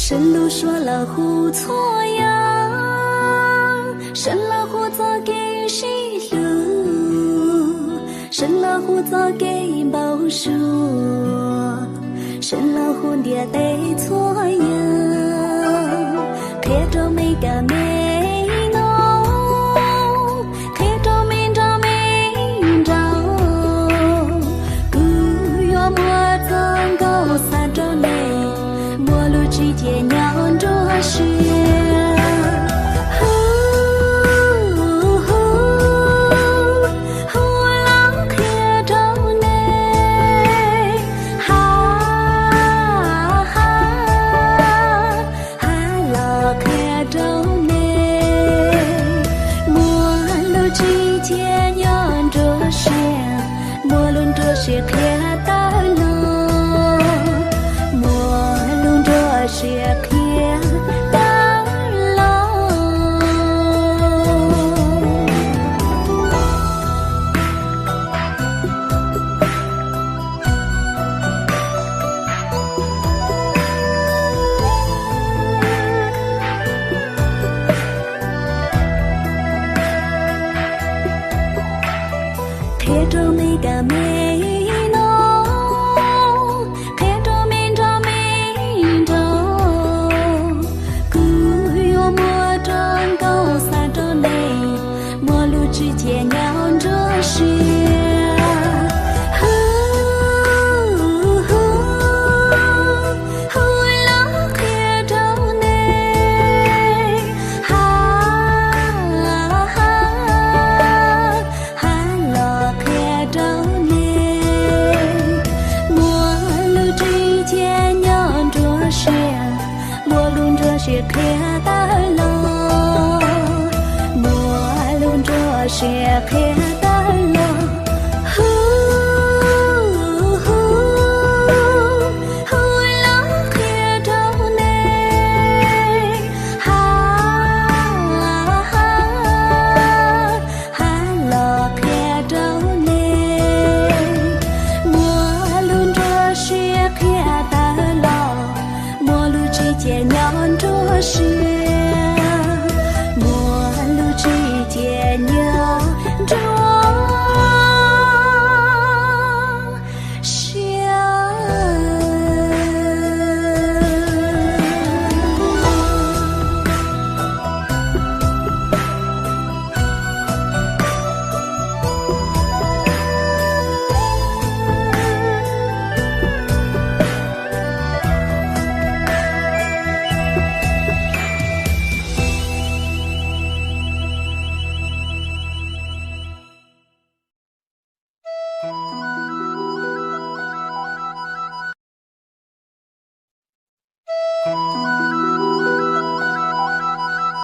神路说了胡错呀，神了胡做给谁路？神了胡做给报数，神了胡爹得错呀，看着没个没弄，看着没着没着，古月莫曾高三着内。陌路之间酿着雪，浪看着你，浪看着你，陌路之间酿着雪，陌路着雪看到了。雪看到了，看着每个美。之间酿着雪，浪看着你，浪看着你，陌路之间酿着雪，陌路着雪看到了。雪看